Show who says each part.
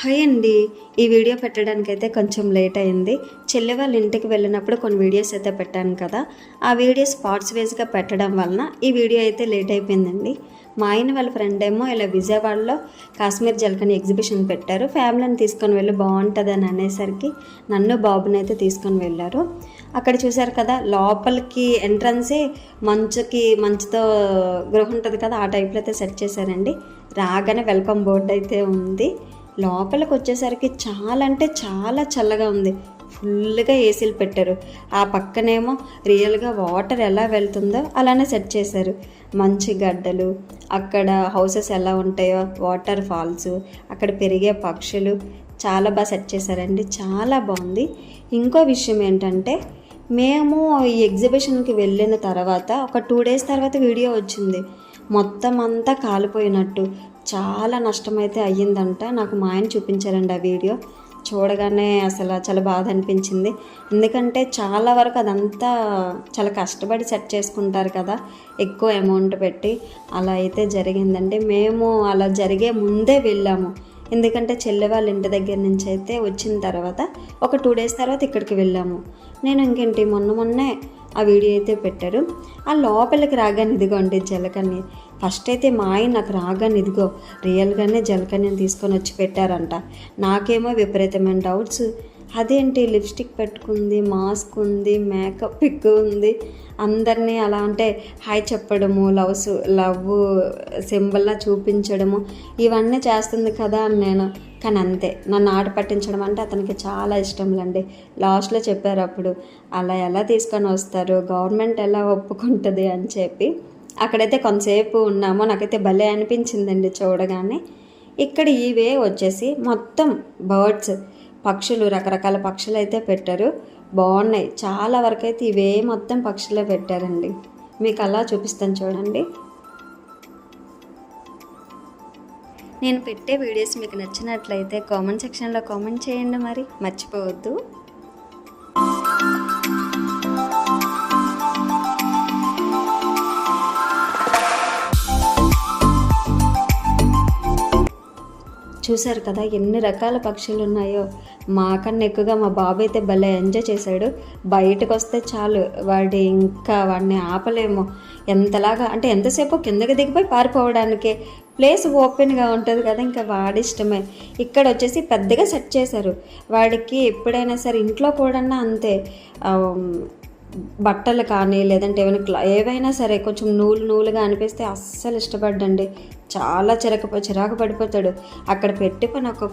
Speaker 1: Hi అండి. ఈ video పెట్టడానికైతే కొంచెం లేట్ అయింది. చెల్లి వాళ్ళ ఇంటికి వెళ్ళినప్పుడు కొన్ని వీడియోస్ అయితే పెట్టాను కదా, ఆ వీడియోస్ పార్ట్స్ వైజ్గా పెట్టడం వలన ఈ వీడియో అయితే లేట్ అయిపోయిందండి. మా ఆయన వాళ్ళ ఫ్రెండ్ ఏమో ఇలా విజయవాడలో కాశ్మీర్ జల్కని ఎగ్జిబిషన్ పెట్టారు, ఫ్యామిలీని తీసుకొని వెళ్ళి బాగుంటుందని అనేసరికి నన్ను బాబుని అయితే తీసుకొని వెళ్ళారు. అక్కడ చూసారు కదా, లోపలికి ఎంట్రన్సే మంచుతో గృహ ఉంటుంది కదా, ఆ టైప్లో అయితే సెట్ చేశారండి. రాగానే వెల్కమ్ బోర్డు అయితే ఉంది. లోపలికి వచ్చేసరికి చాలా అంటే చాలా చల్లగా ఉంది. ఫుల్గా ఏసీలు పెట్టారు. ఆ పక్కనేమో రియల్గా వాటర్ ఎలా వెళ్తుందో అలానే సెట్ చేశారు. మంచి గడ్డలు, అక్కడ హౌసెస్ ఎలా ఉంటాయో, వాటర్ ఫాల్స్, అక్కడ పెరిగే పక్షులు చాలా బాగా సెట్ చేశారండి. చాలా బాగుంది. ఇంకో విషయం ఏంటంటే, మేము ఈ ఎగ్జిబిషన్కి వెళ్ళిన తర్వాత ఒక 2 days తర్వాత వీడియో వచ్చింది. మొత్తం అంతా కాలిపోయినట్టు చాలా నష్టమైతే అయ్యిందంట. నాకు మా ఆయన చూపించారండి ఆ వీడియో. చూడగానే అసలు చాలా బాధ అనిపించింది. ఎందుకంటే చాలా వరకు అదంతా చాలా కష్టపడి సెట్ చేసుకుంటారు కదా, ఎక్కువ అమౌంట్ పెట్టి. అలా అయితే జరిగిందండి. మేము అలా జరిగే ముందే వెళ్ళాము. ఎందుకంటే చెల్లె వాళ్ళ ఇంటి దగ్గర నుంచి అయితే వచ్చిన తర్వాత ఒక 2 days తర్వాత ఇక్కడికి వెళ్ళాము. నేను ఇంకేంటి మొన్నే ఆ వీడియో అయితే పెట్టారు. ఆ లోపలికి రాగానే ఇదిగోండి జలకన్య. ఫస్ట్ అయితే మా ఆయన నాకు రాగానే ఇదిగో రియల్గానే జలకన్యని తీసుకొని వచ్చి పెట్టారంట. నాకేమో విపరీతమైన డౌట్స్. అదేంటి లిప్స్టిక్ పెట్టుకుంది, మాస్క్ ఉంది, మేకప్ ఎక్కువ ఉంది, అందరినీ అలా అంటే హాయ్ చెప్పడము, లవ్ సింబల్లా చూపించడము, ఇవన్నీ చేస్తుంది కదా అని నేను. కానీ అంతే, నన్ను ఆట పట్టించడం అంటే అతనికి చాలా ఇష్టంలండి. లాస్ట్లో చెప్పారు అప్పుడు, అలా ఎలా తీసుకొని వస్తారు, గవర్నమెంట్ ఎలా ఒప్పుకుంటుంది అని చెప్పి. అక్కడైతే కొంతసేపు ఉన్నామో, నాకైతే భలే అనిపించిందండి చూడగానే. ఇక్కడ ఇవే వచ్చేసి మొత్తం బర్డ్స్, పక్షులు, రకరకాల పక్షులు అయితే పెట్టారు. బాగున్నాయి. చాలా వరకు అయితే ఇవే మొత్తం పక్షులే పెట్టారండి. మీకు అలా చూపిస్తాను చూడండి. నేను పెట్టే వీడియోస్ మీకు నచ్చినట్లయితే కామెంట్ సెక్షన్లో కామెంట్ చేయండి, మరి మర్చిపోవద్దు. చూశారు కదా ఎన్ని రకాల పక్షులు ఉన్నాయో. మాకన్నా ఎక్కువగా మా బాబు అయితే భలే ఎంజాయ్ చేశాడు. బయటకు వస్తే చాలు వాడిని ఆపలేము. ఎంతలాగా అంటే ఎంతసేపు కిందకి దిగిపోయి పారిపోవడానికే. ప్లేస్ ఓపెన్గా ఉంటుంది కదా, ఇంకా వాడి ఇష్టమే. ఇక్కడ వచ్చేసి పెద్దగా సెట్ చేశారు వాడికి. ఎప్పుడైనా సరే ఇంట్లో కూడా అంతే, బట్టలు కానీ లేదంటే ఏవైనా సరే కొంచెం నూలుగా అనిపిస్తే అస్సలు ఇష్టపడ్డండి. చాలా చిరాకు పడిపోతాడు. అక్కడ పెట్టి పని ఒక